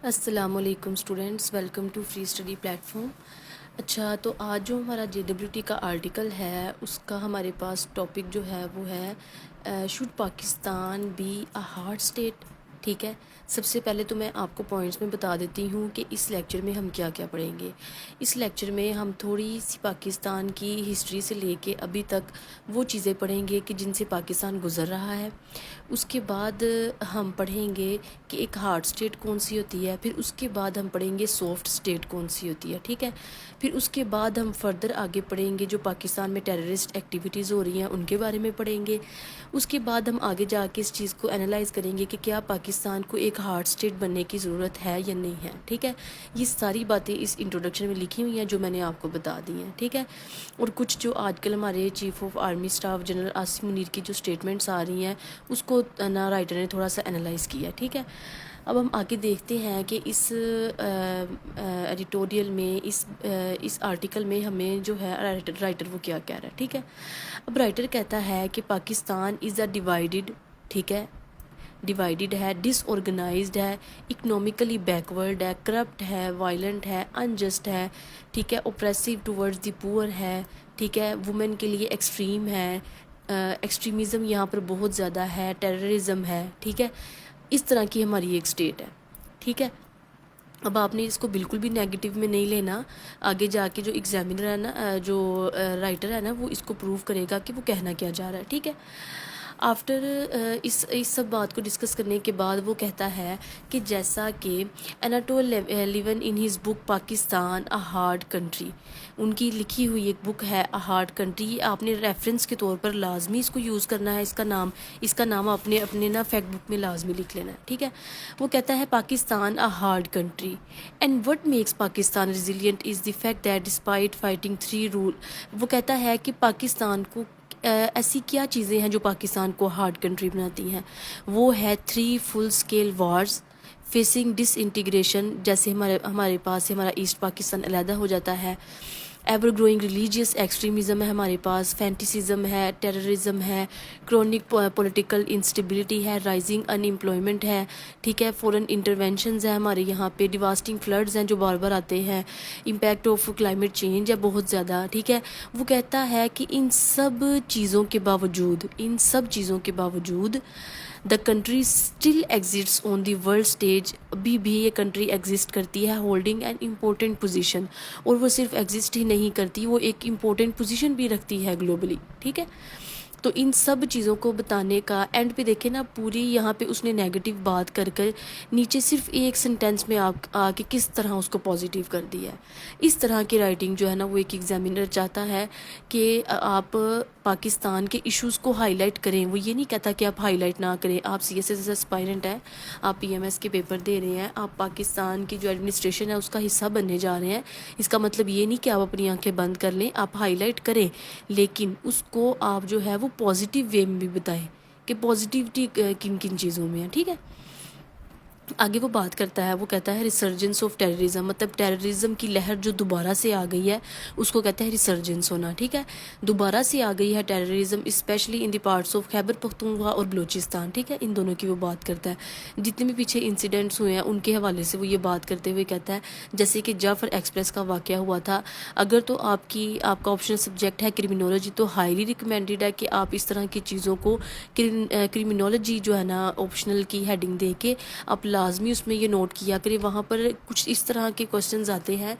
السلام علیکم students, welcome to free study platform. اچھا، تو آج جو ہمارا JWT کا آرٹیکل ہے اس کا ہمارے پاس ٹاپک جو ہے وہ ہے should Pakistan be a hard state. ٹھیک ہے، سب سے پہلے تو میں آپ کو پوائنٹس میں بتا دیتی ہوں کہ اس لیکچر میں ہم کیا کیا پڑھیں گے۔ اس لیکچر میں ہم تھوڑی سی پاکستان کی ہسٹری سے لے کے ابھی تک وہ چیزیں پڑھیں گے کہ جن سے پاکستان گزر رہا ہے۔ اس کے بعد ہم پڑھیں گے کہ ایک ہارڈ اسٹیٹ کون سی ہوتی ہے، پھر اس کے بعد ہم پڑھیں گے سافٹ اسٹیٹ کون سی ہوتی ہے۔ ٹھیک ہے، پھر اس کے بعد ہم فردر آگے پڑھیں گے جو پاکستان میں ٹیررسٹ ایکٹیویٹیز ہو رہی ہیں ان کے بارے میں پڑھیں گے۔ اس کے بعد ہم آگے جا کے اس چیز کو انالائز کریں گے کہ کیا پاکستان کو ایک ہارڈ اسٹیٹ بننے کی ضرورت ہے یا نہیں ہے۔ ٹھیک ہے، یہ ساری باتیں اس انٹروڈکشن میں لکھی ہوئی ہیں جو میں نے آپ کو بتا دی ہیں۔ ٹھیک ہے، اور کچھ جو آج کل ہمارے chief of army staff general Asif Munir کی جو اسٹیٹمنٹس آ رہی ہیں اس کو نا رائٹر نے تھوڑا سا انالائز کیا۔ ٹھیک ہے، اب ہم آگے دیکھتے ہیں کہ اس ایڈیٹوریل میں اس آرٹیکل میں ہمیں جو ہے رائٹر وہ کیا کہہ رہا ہے۔ ٹھیک ہے، اب رائٹر کہتا ہے کہ پاکستان از اے ڈیوائیڈڈ، ٹھیک ہے، ڈیوائیڈڈ ہے، ڈس آرگنائزڈ ہے، اکنومیکلی بیکورڈ ہے، کرپٹ ہے، وائلنٹ ہے، انجسٹ ہے، ٹھیک ہے، اوپریسو ٹورڈز دی پور ہے، ٹھیک ہے، وومن کے لیے ایکسٹریم ہے، ایکسٹریمزم یہاں پر بہت زیادہ ہے، ٹیررزم ہے۔ ٹھیک ہے، اس طرح کی ہماری ایک اسٹیٹ ہے۔ ٹھیک ہے، اب آپ نے اس کو بالکل بھی نیگیٹو میں نہیں لینا، آگے جا کے جو ایگزامینر ہے نا، جو رائٹر ہے نا، وہ اس کو پروف کرے گا کہ وہ کہنا کیا جا رہا ہے۔ ٹھیک ہے، آفٹر اس سب بات کو ڈسکس کرنے کے بعد وہ کہتا ہے کہ جیسا کہ Anatol Lieven in his book Pakistan a hard country, ان کی لکھی ہوئی ایک بک ہے اے ہارڈ کنٹری، آپ نے ریفرنس کے طور پر لازمی اس کو یوز کرنا ہے، اس کا نام آپ نے اپنے نا فیکٹ بک میں لازمی لکھ لینا ہے۔ ٹھیک ہے، وہ کہتا ہے Pakistan a hard country and what makes Pakistan resilient is the fact that despite fighting 3 rule. وہ کہتا ہے کہ پاکستان کو ایسی کیا چیزیں ہیں جو پاکستان کو ہارڈ کنٹری بناتی ہیں، وہ ہے 3 فل اسکیل وارز، فیسنگ ڈس انٹیگریشن، جیسے ہمارے پاس ہمارا ایسٹ پاکستان علیحدہ ہو جاتا ہے، ایور گروئنگ ریلیجیس ایکسٹریمزم ہے ہمارے پاس، فینٹیسزم ہے، ٹیررزم ہے، کرونک پولیٹیکل انسٹیبلٹی ہے، رائزنگ ان امپلائمنٹ ہے، ٹھیک ہے، فورن انٹرونشنز ہیں ہمارے یہاں پہ، ڈیواسٹنگ فلڈز ہیں جو بار بار آتے ہیں، امپیکٹ آف کلائمیٹ چینج ہے بہت زیادہ۔ ٹھیک ہے، وہ کہتا ہے کہ ان سب چیزوں کے باوجود the country still exists on the world stage, ابھی بھی یہ کنٹری ایگزسٹ کرتی ہے، ہولڈنگ این امپورٹنٹ پوزیشن، اور وہ صرف ایگزسٹ ہی نہیں کرتی، وہ ایک امپورٹنٹ پوزیشن بھی رکھتی ہے گلوبلی۔ ٹھیک ہے، تو ان سب چیزوں کو بتانے کا اینڈ پہ دیکھیں نا، پوری یہاں پہ اس نے نیگیٹو بات کر کر نیچے صرف ایک سینٹینس میں آ کے کس طرح اس کو پازیٹیو کر دیا ہے۔ اس طرح کی رائٹنگ جو ہے نا وہ ایک ایگزامینر چاہتا ہے کہ آپ پاکستان کے ایشوز کو ہائی لائٹ کریں، وہ یہ نہیں کہتا کہ آپ ہائی لائٹ نہ کریں۔ آپ CSS اسپائرنٹ ہیں، آپ PMS کے پیپر دے رہے ہیں، آپ پاکستان کی جو ایڈمنسٹریشن ہے اس کا حصہ بننے جا رہے ہیں، اس کا مطلب یہ نہیں کہ آپ اپنی آنکھیں بند کر لیں، آپ ہائی لائٹ کریں، لیکن اس کو آپ جو ہے وہ پازیٹیو وے میں بھی بتائیں کہ پازیٹیوٹی کن کن چیزوں میں ہے۔ ٹھیک ہے، آگے وہ بات کرتا ہے، وہ کہتا ہے ریسرجنس آف ٹیررزم، مطلب ٹیررزم کی لہر جو دوبارہ سے آ گئی ہے اس کو کہتا ہے ریسرجنس ہونا۔ ٹھیک ہے، دوبارہ سے آ گئی ہے terrorism, especially in the parts of Khyber Pakhtunkhwa اور بلوچستان۔ ٹھیک ہے، ان دونوں کی وہ بات کرتا ہے، جتنے بھی پیچھے انسیڈنٹس ہوئے ہیں ان کے حوالے سے وہ یہ بات کرتے ہوئے کہتا ہے جیسے کہ جعفر ایکسپریس کا واقعہ ہوا تھا، اگر تو آپ کا آپشنل سبجیکٹ ہے کرمینولوجی تو ہائیلی ریکمینڈیڈ ہے کہ آپ اس طرح کی چیزوں کو کرمینولوجی جو ہے نا آپشنل کی ہیڈنگ دے کے آپ لازمی اس میں یہ نوٹ کیا کریں، وہاں پر کچھ اس طرح کے کوسچنز آتے ہیں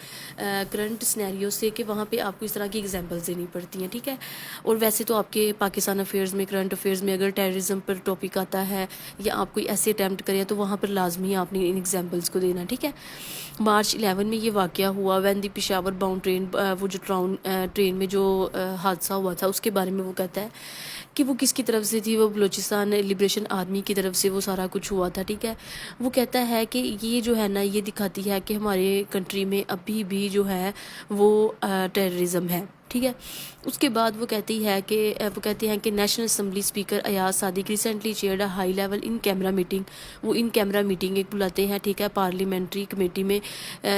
کرنٹ سینیریو سے کہ وہاں پہ آپ کو اس طرح کی ایگزامپلز دینی پڑتی ہیں۔ ٹھیک ہے، اور ویسے تو آپ کے پاکستان افیئرز میں، کرنٹ افیئرز میں اگر ٹیررزم پر ٹاپک آتا ہے یا آپ کوئی ایسے اٹیمپٹ کریں تو وہاں پر لازمی آپ نے ان ایگزامپلز کو دینا۔ ٹھیک ہے، مارچ 11 میں یہ واقعہ ہوا، when the Peshawar bound train, وہ جو ٹرین میں جو حادثہ ہوا تھا اس کے بارے میں وہ کہتا ہے کہ وہ کس کی طرف سے تھی، وہ بلوچستان لبریشن آرمی کی طرف سے وہ سارا کچھ ہوا تھا۔ ٹھیک ہے، وہ کہتا ہے کہ یہ جو ہے نا یہ دکھاتی ہے کہ ہمارے کنٹری میں ابھی بھی جو ہے وہ ٹیررزم ہے۔ ٹھیک ہے، اس کے بعد وہ کہتے ہیں کہ national assembly speaker Ayaz Sadiq recently chaired a high level in camera meeting, وہ ان کیمرا میٹنگ ایک بلاتے ہیں، ٹھیک ہے، پارلیمنٹری کمیٹی میں،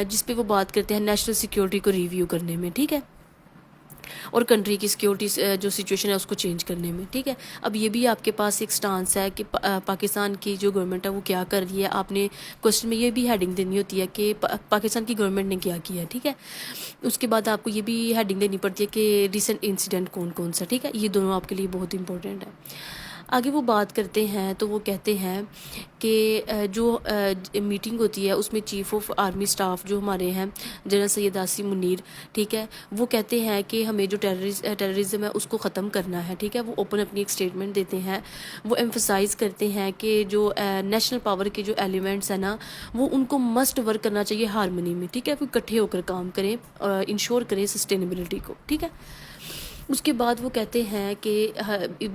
جس پہ وہ بات کرتے ہیں نیشنل سیکیورٹی کو ریویو کرنے میں۔ ٹھیک ہے، اور کنٹری کی سیکیورٹی جو سچویشن ہے اس کو چینج کرنے میں، ٹھیک ہے. اب یہ بھی آپ کے پاس ایک سٹانس ہے کہ پاکستان کی جو گورنمنٹ ہے وہ کیا کر رہی ہے. آپ نے کوشچن میں یہ بھی ہیڈنگ دینی ہوتی ہے کہ پاکستان کی گورنمنٹ نے کیا کیا ہے، ٹھیک ہے. اس کے بعد آپ کو یہ بھی ہیڈنگ دینی پڑتی ہے کہ ریسنٹ انسیڈنٹ کون کون سا، ٹھیک ہے. یہ دونوں آپ کے لیے بہت امپورٹنٹ ہے. آگے وہ بات کرتے ہیں تو وہ کہتے ہیں کہ جو میٹنگ ہوتی ہے اس میں چیف آف آرمی سٹاف جو ہمارے ہیں جنرل سید عاصم منیر، ٹھیک ہے، وہ کہتے ہیں کہ ہمیں جو ٹیررزم ہے اس کو ختم کرنا ہے، ٹھیک ہے. وہ اوپن اپنی ایک اسٹیٹمنٹ دیتے ہیں. وہ ایمفسائز کرتے ہیں کہ جو نیشنل پاور کے جو ایلیمنٹس ہیں نا وہ ان کو مسٹ ورک کرنا چاہیے ہارمونی میں، ٹھیک ہے. وہ اکٹھے ہو کر کام کریں، انشور کریں سسٹینیبلٹی کو، ٹھیک ہے. اس کے بعد وہ کہتے ہیں کہ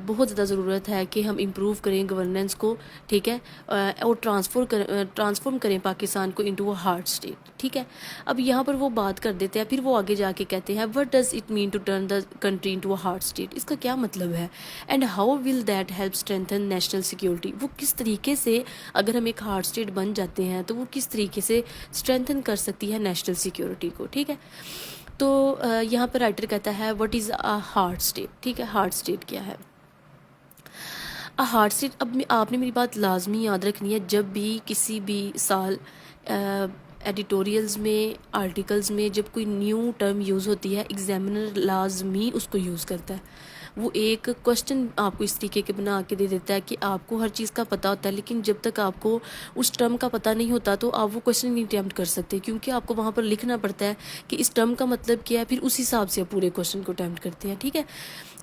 بہت زیادہ ضرورت ہے کہ ہم امپروو کریں گورننس کو، ٹھیک ہے، اور ٹرانسفارم کریں پاکستان کو انٹو اے ہارڈ اسٹیٹ، ٹھیک ہے. اب یہاں پر وہ بات کر دیتے ہیں، پھر وہ آگے جا کے کہتے ہیں what does it mean to turn the country into a hard state. اس کا کیا مطلب ہے and how will that help strengthen national security. وہ کس طریقے سے اگر ہم ایک ہارڈ اسٹیٹ بن جاتے ہیں تو وہ کس طریقے سے اسٹرینتھن کر سکتی ہے نیشنل سیکیورٹی کو، ٹھیک ہے. تو یہاں پر رائٹر کہتا ہے what is a hard state, ٹھیک ہے. ہارڈ اسٹیٹ کیا ہے؟ ہارڈ اسٹیٹ، اب آپ نے میری بات لازمی یاد رکھنی ہے. جب بھی کسی بھی سال ایڈیٹوریلز میں آرٹیکلز میں جب کوئی نیو ٹرم یوز ہوتی ہے ایگزامنر لازمی اس کو یوز کرتا ہے. وہ ایک کوشچن آپ کو اس طریقے کے بنا کے دے دیتا ہے کہ آپ کو ہر چیز کا پتہ ہوتا ہے لیکن جب تک آپ کو اس ٹرم کا پتہ نہیں ہوتا تو آپ وہ کوشچن نہیں اٹیمپٹ کر سکتے، کیونکہ آپ کو وہاں پر لکھنا پڑتا ہے کہ اس ٹرم کا مطلب کیا ہے، پھر اس حساب سے آپ پورے کوشچن کو اٹیمپٹ کرتے ہیں، ٹھیک ہے.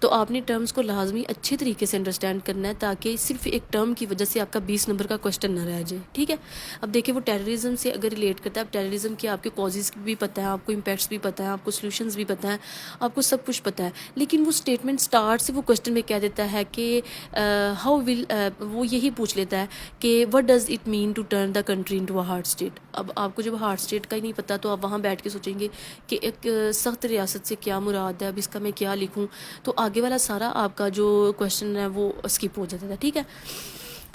تو آپ نے ٹرمز کو لازمی اچھے طریقے سے انڈرسٹینڈ کرنا ہے تاکہ صرف ایک ٹرم کی وجہ سے آپ کا 20 نمبر کا کوشچن نہ رہ جائے، ٹھیک ہے. اب دیکھیں وہ ٹیررزم سے اگر ریلیٹ کرتا ہے، اب ٹیررزم کے آپ کے کازز بھی پتہ ہے، آپ کو امپیکٹس بھی پتہ ہے، آپ کو سولوشنز بھی پتہ ہے، آپ کو سب کچھ پتہ ہے، لیکن وہ اسٹیٹمنٹ اسٹارٹ سے وہ کوشچن میں کہہ دیتا ہے کہ ہاؤ ول، وہ یہی پوچھ لیتا ہے کہ what does it mean to turn the country into a hard state. اب آپ کو جب ہارڈ اسٹیٹ کا ہی نہیں پتہ تو آپ وہاں بیٹھ کے سوچیں گے کہ ایک سخت ریاست سے کیا مراد ہے، اب اس کا میں کیا لکھوں، تو آگے والا سارا آپ کا جو کوشچن ہے وہ اسکپ ہو جاتا تھا، ٹھیک ہے.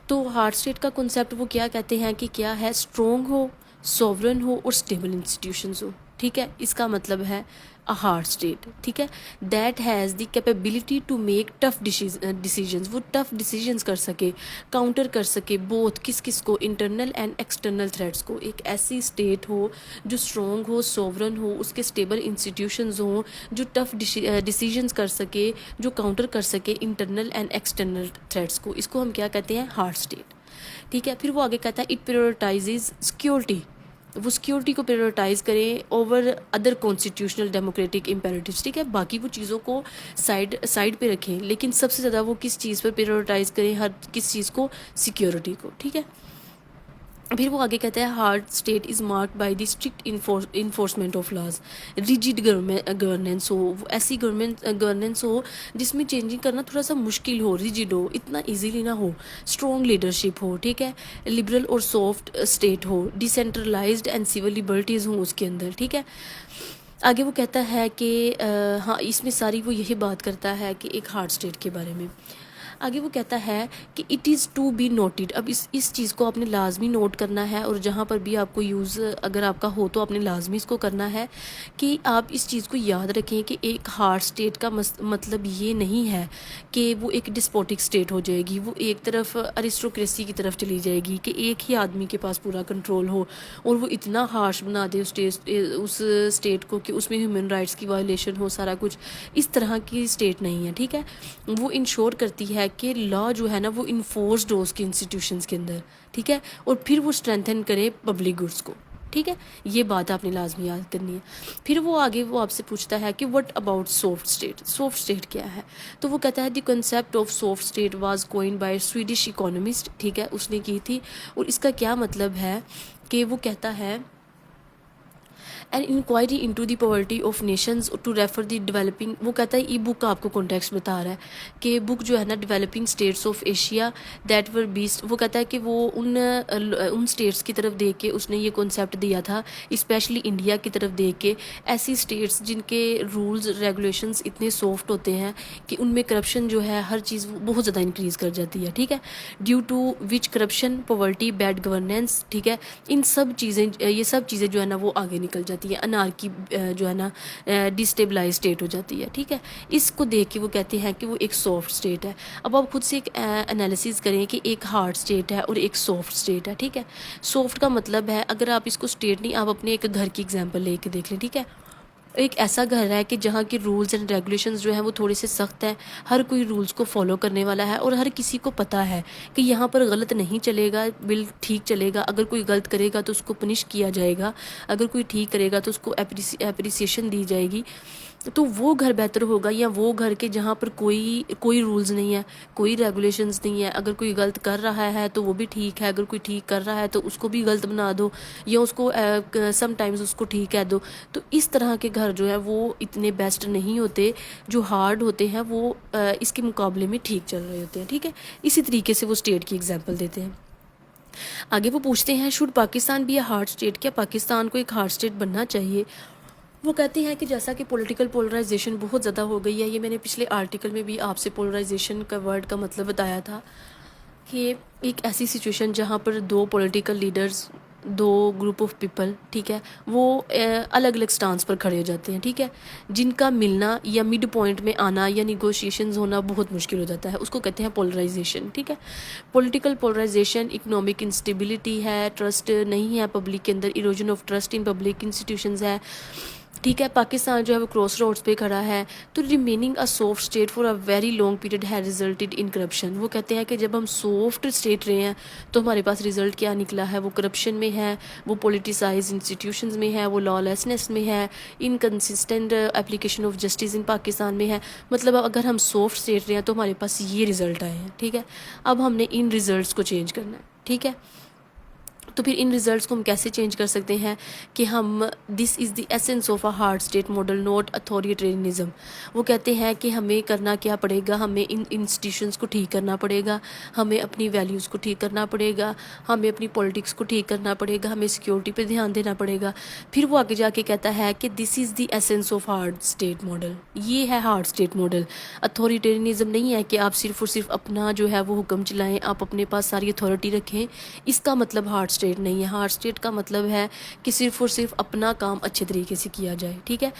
تو ہارڈ اسٹیٹ کا کنسیپٹ وہ کیا کہتے ہیں کہ کیا ہے، اسٹرانگ ہو، سوورن ہو اور اسٹیبل انسٹیٹیوشنز ہو، ٹھیک ہے. اس کا مطلب ہے ہارڈ اسٹیٹ، ٹھیک ہے، that has the capability to make tough decisions. وہ ٹف ڈیسیجنز کر سکے، کاؤنٹر کر سکے بوتھ کس کو، انٹرنل اینڈ ایکسٹرنل تھریٹس کو. ایک ایسی اسٹیٹ ہو جو اسٹرانگ ہو، سوورن ہو، اس کے اسٹیبل انسٹیٹیوشنز ہوں، جو ٹف ڈیسیجنز کر سکے، جو کاؤنٹر کر سکے انٹرنل اینڈ ایکسٹرنل تھریٹس کو. اس کو ہم کیا کہتے ہیں، ہارڈ اسٹیٹ، ٹھیک ہے. پھر وہ آگے کہتا ہے اٹ پریورٹائزز سیکیورٹی. وہ سیکیورٹی کو پریورٹائز کریں over other constitutional democratic imperatives, ٹھیک ہے. باقی وہ چیزوں کو سائڈ پہ رکھیں لیکن سب سے زیادہ وہ کس چیز پر پریورٹائز کریں، ہر کس چیز کو، سیکیورٹی کو، ٹھیک ہے. پھر وہ آگے کہتا ہے hard state is marked by the strict enforcement of laws. Rigid governance ہو، ایسی گورننس ہو جس میں چینجنگ کرنا تھوڑا سا مشکل ہو، ریجڈ ہو، اتنا ایزیلی نہ ہو. اسٹرانگ لیڈرشپ ہو، ٹھیک ہے. لبرل اور سافٹ اسٹیٹ ہو. ڈیسینٹرلائزڈ اینڈ سول لبرٹیز ہوں اس کے اندر، ٹھیک ہے. آگے وہ کہتا ہے کہ ہاں اس میں ساری وہ یہی بات کرتا ہے کہ ایک ہارڈ اسٹیٹ کے بارے میں. آگے وہ کہتا ہے کہ it is to be noted. اب اس چیز کو آپ نے لازمی نوٹ کرنا ہے، اور جہاں پر بھی آپ کو یوز اگر آپ کا ہو تو آپ نے لازمی اس کو کرنا ہے کہ آپ اس چیز کو یاد رکھیں کہ ایک ہارڈ اسٹیٹ کا مطلب یہ نہیں ہے کہ وہ ایک ڈسپوٹک اسٹیٹ ہو جائے گی، وہ ایک طرف ارسٹوکریسی کی طرف چلی جائے گی کہ ایک ہی آدمی کے پاس پورا کنٹرول ہو اور وہ اتنا ہارش بنا دے اس اسٹیٹ کو کہ اس میں ہیومن رائٹس کی وائلیشن ہو، سارا کچھ. اس طرح کی اسٹیٹ نہیں ہے، ٹھیک ہے. وہ انشور کرتی ہے کہ لا جو ہے نا وہ انفورسڈ ہو اس کے انسٹیٹیوشنز کے اندر، ٹھیک ہے، اور پھر وہ اسٹرینتھن کرے پبلک گڈس کو، ٹھیک ہے. یہ بات آپ نے لازمی یاد کرنی ہے. پھر وہ آگے وہ آپ سے پوچھتا ہے کہ what about soft state. Soft state کیا ہے؟ تو وہ کہتا ہے the concept of soft state was coined by Swedish economist, ٹھیک ہے، اس نے کی تھی. اور اس کا کیا مطلب ہے کہ وہ کہتا ہے an inquiry into the poverty of nations to refer the developing. وہ کہتا ہے ای بک کا آپ کو کانٹیکسٹ بتا رہا ہے کہ بک جو ہے نا developing states of Asia that were based. وہ کہتا ہے کہ وہ ان اسٹیٹس کی طرف دیکھ کے اس نے یہ کنسیپٹ دیا تھا، اسپیشلی انڈیا کی طرف دیکھ کے. ایسی اسٹیٹس جن کے رولز ریگولیشنز اتنے سافٹ ہوتے ہیں کہ ان میں کرپشن جو ہے ہر چیز بہت زیادہ انکریز کر جاتی ہے، ٹھیک ہے. Due to which corruption, poverty, bad governance, ٹھیک ہے، ان سب چیزیں، یہ سب چیزیں جو ہے نا وہ آگے نکل جاتی جاتی ہے, انارکی جو ہے نا ڈسٹیبلائز اسٹیٹ ہو جاتی ہے, ٹھیک ہے. اس کو دیکھ کے وہ کہتے ہیں کہ وہ ایک سافٹ اسٹیٹ ہے. اب آپ خود سے ایک انالیسز کریں کہ ایک ہارڈ اسٹیٹ ہے اور ایک سافٹ اسٹیٹ ہے, ٹھیک ہے. سافٹ کا مطلب ہے, اگر آپ اس کو اسٹیٹ نہیں, آپ اپنے ایک گھر کی ایگزامپل لے کے دیکھ لیں, ٹھیک ہے. ایک ایسا گھر ہے کہ جہاں کی رولز اینڈ ریگولیشنز جو ہیں وہ تھوڑے سے سخت ہیں, ہر کوئی رولز کو فالو کرنے والا ہے اور ہر کسی کو پتہ ہے کہ یہاں پر غلط نہیں چلے گا, بل ٹھیک چلے گا. اگر کوئی غلط کرے گا تو اس کو پنش کیا جائے گا, اگر کوئی ٹھیک کرے گا تو اس کو اپریسیشن دی جائے گی. تو وہ گھر بہتر ہوگا یا وہ گھر کے جہاں پر کوئی رولز نہیں ہے, کوئی ریگولیشنز نہیں ہے. اگر کوئی غلط کر رہا ہے تو وہ بھی ٹھیک ہے, اگر کوئی ٹھیک کر رہا ہے تو اس کو بھی غلط بنا دو یا اس کو سم ٹائمز اس کو ٹھیک کہہ دو. تو اس طرح کے گھر جو ہے وہ اتنے بیسٹ نہیں ہوتے. جو ہارڈ ہوتے ہیں وہ اس کے مقابلے میں ٹھیک چل رہے ہوتے ہیں, ٹھیک ہے. اسی طریقے سے وہ اسٹیٹ کی ایگزامپل دیتے ہیں. آگے وہ پوچھتے ہیں شوڈ پاکستان بھی اے ہارڈ اسٹیٹ, کیا پاکستان کو ایک ہارڈ اسٹیٹ بننا چاہیے. وہ کہتے ہیں کہ جیسا کہ پولیٹیکل پولرائزیشن بہت زیادہ ہو گئی ہے, یہ میں نے پچھلے آرٹیکل میں بھی آپ سے پولرائزیشن کا ورڈ کا مطلب بتایا تھا, کہ ایک ایسی سچویشن جہاں پر دو پولیٹیکل لیڈرز, دو گروپ آف پیپل, ٹھیک ہے, وہ الگ الگ سٹانس پر کھڑے ہو جاتے ہیں, ٹھیک ہے, جن کا ملنا یا مڈ پوائنٹ میں آنا یا نیگوشیشنز ہونا بہت مشکل ہو جاتا ہے. اس کو کہتے ہیں پولرائزیشن, ٹھیک ہے. پولیٹیکل پولرائزیشن اکنامک انسٹیبلٹی ہے, ٹرسٹ نہیں ہے پبلک کے اندر, erosion of trust in public institutions ہے, ٹھیک ہے. پاکستان جو ہے وہ کراس روڈس پہ کھڑا ہے. تو remaining a soft state for a very long period ہے ریزلٹڈ ان کرپشن. وہ کہتے ہیں کہ جب ہم سافٹ اسٹیٹ رہے ہیں تو ہمارے پاس ریزلٹ کیا نکلا ہے, وہ کرپشن میں ہے, وہ پولیٹیسائز انسٹیٹیوشنز میں ہے, وہ لا لیسنس میں ہے, inconsistent application of justice in Pakistan میں ہے. مطلب اگر ہم سافٹ اسٹیٹ رہے ہیں تو ہمارے پاس یہ ریزلٹ آئے ہیں, ٹھیک ہے. اب ہم نے ان ریزلٹس کو چینج کرنا ہے, ٹھیک ہے. تو پھر ان ریزلٹس کو ہم کیسے چینج کر سکتے ہیں کہ ہم this is the essence of a hard state model not authoritarianism. وہ کہتے ہیں کہ ہمیں کرنا کیا پڑے گا, ہمیں ان انسٹیٹیوشنس کو ٹھیک کرنا پڑے گا, ہمیں اپنی ویلیوز کو ٹھیک کرنا پڑے گا, ہمیں اپنی پولیٹکس کو ٹھیک کرنا پڑے گا, ہمیں سیکیورٹی پہ دھیان دینا پڑے گا. پھر وہ آگے جا کے کہتا ہے کہ this is the essence of hard state model. یہ ہے ہارڈ اسٹیٹ ماڈل. اتھارٹیرینزم نہیں ہے کہ آپ صرف اور صرف اپنا جو ہے وہ حکم چلائیں, آپ اپنے پاس ساری اتھارٹی رکھیں. اس کا مطلب ہارڈ اسٹیٹ نہیں ہے. ہارڈ اسٹیٹ کا مطلب ہے کہ صرف اور صرف اپنا کام اچھے طریقے سے کیا جائے, ٹھیک ہے.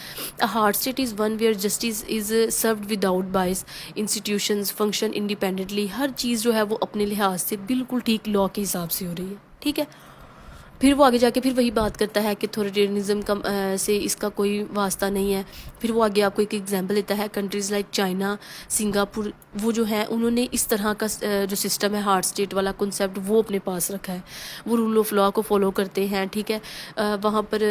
Hard state is one where justice is served without bias, institutions function independently, ہر چیز جو ہے وہ اپنے لحاظ سے بالکل ٹھیک لا کے حساب سے ہو رہی ہے, ٹھیک ہے. پھر وہ آگے جا کے پھر وہی بات کرتا ہے کہ اتھارٹیرینزم کا سے اس کا کوئی واسطہ نہیں ہے. پھر وہ آگے آپ کو ایک ایگزامپل دیتا ہے, کنٹریز لائک چائنا, سنگاپور, وہ جو ہیں انہوں نے اس طرح کا جو سسٹم ہے ہارڈ اسٹیٹ والا کنسیپٹ وہ اپنے پاس رکھا ہے. وہ رول آف لا کو فالو کرتے ہیں, ٹھیک ہے. وہاں پر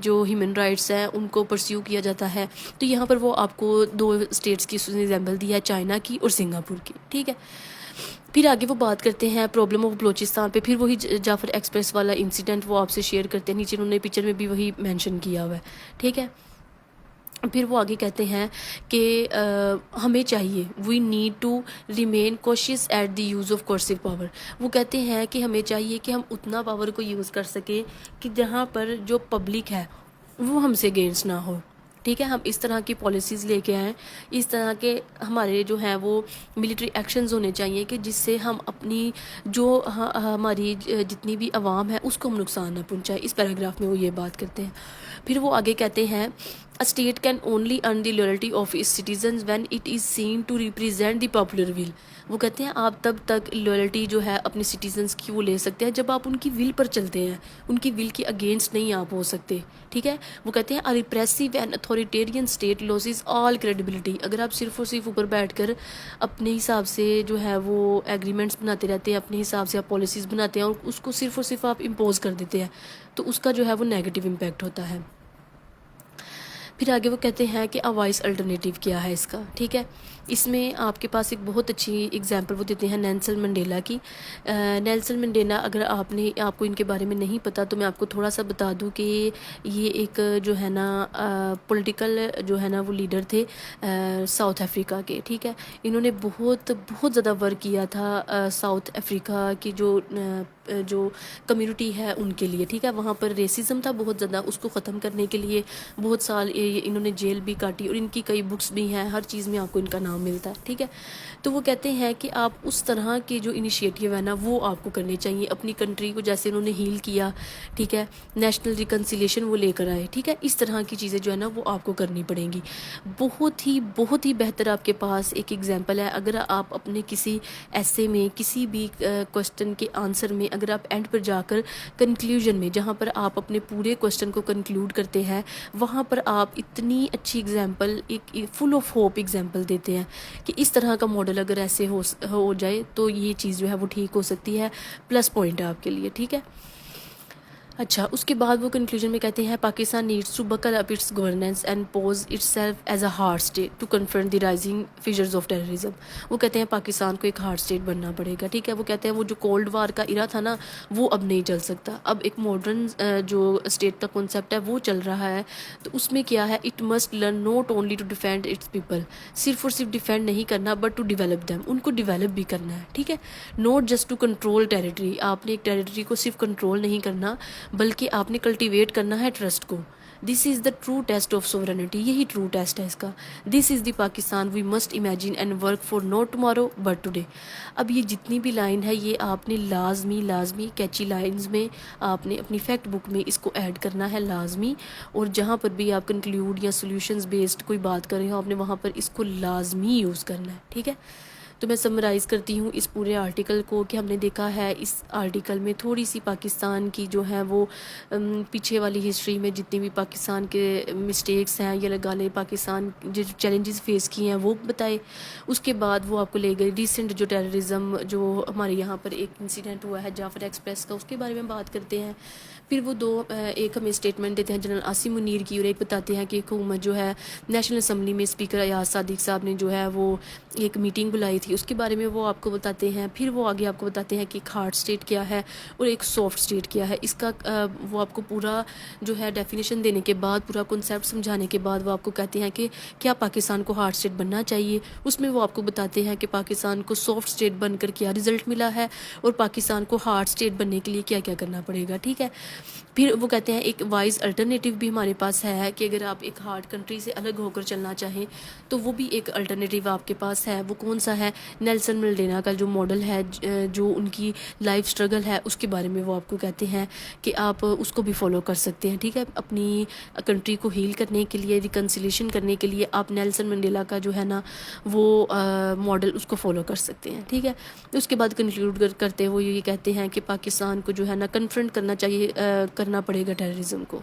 جو ہیومن رائٹس ہیں ان کو پرسیو کیا جاتا ہے. تو یہاں پر وہ آپ کو دو اسٹیٹس کی ایگزامپل دی ہے, چائنا کی اور سنگاپور کی, ٹھیک ہے. پھر آگے وہ بات کرتے ہیں پرابلم آف بلوچستان پہ. پھر وہی جعفر ایکسپریس والا انسیڈنٹ وہ آپ سے شیئر کرتے ہیں, نیچے انہوں نے پکچر میں بھی وہی مینشن کیا ہوا ہے, ٹھیک ہے. پھر وہ آگے کہتے ہیں کہ ہمیں چاہیے we need to remain cautious at the use of coercive power. وہ کہتے ہیں کہ ہمیں چاہیے کہ ہم اتنا پاور کو یوز کر سکیں کہ جہاں پر جو پبلک ہے وہ ہم سے اگینسٹ نہ ہو, ٹھیک ہے. ہم اس طرح کی پالیسیز لے کے آئیں, اس طرح کے ہمارے جو ہیں وہ ملٹری ایکشنز ہونے چاہیے کہ جس سے ہم اپنی جو ہماری جتنی بھی عوام ہے اس کو ہم نقصان نہ پہنچائیں. اس پیراگراف میں وہ یہ بات کرتے ہیں. پھر وہ آگے کہتے ہیں A state can only earn the loyalty of its citizens when it is seen to represent the popular will. وہ کہتے ہیں آپ تب تک لویلٹی جو ہے اپنے سٹیزنز کی وہ لے سکتے ہیں جب آپ ان کی ول پر چلتے ہیں, ان کی ول کے اگینسٹ نہیں آپ ہو سکتے, ٹھیک ہے. وہ کہتے ہیں repressive and authoritarian state loses all credibility. اگر آپ صرف اور صرف اوپر بیٹھ کر اپنے حساب سے جو ہے وہ ایگریمنٹس بناتے رہتے ہیں, اپنے حساب سے آپ پالیسیز بناتے ہیں اور اس کو صرف اور صرف آپ امپوز کر دیتے ہیں, تو اس کا جو ہے وہ نیگیٹو امپیکٹ ہوتا ہے. پھر آگے وہ کہتے ہیں کہ وائس الٹرنیٹیو کیا ہے اس کا, ٹھیک ہے. اس میں آپ کے پاس ایک بہت اچھی ایگزامپل وہ دیتے ہیں نیلسن منڈیلا کی. نیلسن منڈیلا اگر آپ کو ان کے بارے میں نہیں پتہ تو میں آپ کو تھوڑا سا بتا دوں کہ یہ ایک جو ہے نا پولیٹیکل جو ہے نا وہ لیڈر تھے ساؤتھ افریقہ کے, ٹھیک ہے. انہوں نے بہت زیادہ ورک کیا تھا ساؤتھ افریقہ کی جو کمیونٹی ہے ان کے لیے, ٹھیک ہے. وہاں پر ریسزم تھا بہت زیادہ, اس کو ختم کرنے کے لیے بہت سال انہوں نے جیل بھی کاٹی, اور ان کی کئی بکس بھی ہیں, ہر چیز میں آپ کو ان کا نام نام ملتا ہے، ٹھیک ہے. تو وہ کہتے ہیں کہ آپ اس طرح کے جو انیشیٹو ہے نا وہ آپ کو کرنے چاہیے اپنی کنٹری کو، جیسے انہوں نے ہیل کیا، ٹھیک ہے، نیشنل ریکنسیلیشن وہ لے کر آئے، ٹھیک ہے. اس طرح کی چیزیں جو ہے نا وہ آپ کو کرنی پڑیں گی. بہت ہی بہتر آپ کے پاس ایک ایگزامپل ہے. اگر آپ اپنے کسی ایسے میں کسی بھی کوشچن کے آنسر میں اگر آپ اینڈ پر جا کر کنکلیوژن میں جہاں پر آپ اپنے پورے کوشچن کو کنکلوڈ کرتے ہیں، وہاں پر آپ اتنی اچھی ایگزامپل، ایک فل آف ہوپ ایگزامپل دیتے ہیں کہ اس طرح کا ماڈل اگر ایسے ہو جائے تو یہ چیز جو ہے وہ ٹھیک ہو سکتی ہے. پلس پوائنٹ ہے آپ کے لیے، ٹھیک ہے. اچھا، اس کے بعد وہ کنکلوژن میں کہتے ہیں Pakistan needs to buckle up its governance and pose itself as a hard state to confront the rising features of terrorism. وہ کہتے ہیں پاکستان کو ایک ہارڈ اسٹیٹ بننا پڑے گا، ٹھیک ہے. وہ کہتے ہیں وہ جو کولڈ وار کا ایرا تھا نا وہ اب نہیں چل سکتا. اب ایک ماڈرن جو اسٹیٹ کا کنسیپٹ ہے وہ چل رہا ہے. تو اس میں کیا ہے، it must learn not only to defend its people. صرف اور صرف ڈیفینڈ نہیں کرنا بٹ ٹو ڈیولپ دیم. ان کو ڈیولپ بھی کرنا ہے، ٹھیک ہے. Not just to control territory. آپ نے ایک ٹیریٹری کو صرف کنٹرول نہیں کرنا بلکہ آپ نے کلٹیویٹ کرنا ہے ٹرسٹ کو. This is the true test of sovereignty. یہی ٹرو ٹیسٹ ہے اس کا. This is the Pakistan we must imagine and work for not tomorrow but today. اب یہ جتنی بھی لائن ہے یہ آپ نے لازمی کیچی لائنز میں آپ نے اپنی فیکٹ بک میں اس کو ایڈ کرنا ہے لازمی. اور جہاں پر بھی آپ کنکلیوڈ یا سولوشنز بیسڈ کوئی بات کر رہے ہو آپ نے وہاں پر اس کو لازمی یوز کرنا ہے، ٹھیک ہے. تو میں سمرائز کرتی ہوں اس پورے آرٹیکل کو کہ ہم نے دیکھا ہے اس آرٹیکل میں تھوڑی سی پاکستان کی جو ہے وہ پیچھے والی ہسٹری میں جتنی بھی پاکستان کے مسٹیکس ہیں یا لگا لیں پاکستان جو چیلنجز فیس کیے ہیں وہ بتائے. اس کے بعد وہ آپ کو لے گئے ریسنٹ جو ٹیررزم جو ہمارے یہاں پر ایک انسیڈنٹ ہوا ہے جعفر ایکسپریس کا، اس کے بارے میں بات کرتے ہیں. پھر وہ ایک ہمیں اسٹیٹمنٹ دیتے ہیں جنرل عاصم منیر کی، اور ایک بتاتے ہیں کہ حکومت جو ہے نیشنل اسمبلی میں اسپیکر ایاز صادق صاحب نے جو ہے وہ ایک میٹنگ بلائی تھی، اس کے بارے میں وہ آپ کو بتاتے ہیں. پھر وہ آگے آپ کو بتاتے ہیں کہ ایک ہارڈ اسٹیٹ کیا ہے اور ایک سافٹ اسٹیٹ کیا ہے. اس کا وہ آپ کو پورا جو ہے ڈیفینیشن دینے کے بعد، پورا کنسیپٹ سمجھانے کے بعد وہ آپ کو کہتے ہیں کہ کیا پاکستان کو ہارڈ اسٹیٹ بننا چاہیے. اس میں وہ آپ کو بتاتے ہیں کہ پاکستان کو سافٹ اسٹیٹ بن کر کیا رزلٹ ملا ہے اور پاکستان کو ہارڈ اسٹیٹ بننے کے لیے کیا کیا کرنا پڑے گا، ٹھیک ہے. پھر وہ کہتے ہیں ایک وائز الٹرنیٹیو بھی ہمارے پاس ہے کہ اگر آپ ایک ہارڈ کنٹری سے الگ ہو کر چلنا چاہیں تو وہ بھی ایک الٹرنیٹیو آپ کے پاس ہے. وہ کون سا ہے؟ نیلسن منڈیلا کا جو ماڈل ہے، جو ان کی لائف اسٹرگل ہے اس کے بارے میں وہ آپ کو کہتے ہیں کہ آپ اس کو بھی فالو کر سکتے ہیں، ٹھیک ہے. اپنی کنٹری کو ہیل کرنے کے لیے، ریکنسیلیشن کرنے کے لیے آپ نیلسن منڈیلا کا جو ہے نا وہ ماڈل اس کو فالو کر سکتے ہیں، ٹھیک ہے. اس کے بعد کنکلوڈ کرتے ہوئے یہ کہتے ہیں کہ پاکستان کو جو ہے نا کنفرنٹ کرنا چاہیے، کرنا پڑے گا ٹیررزم کو.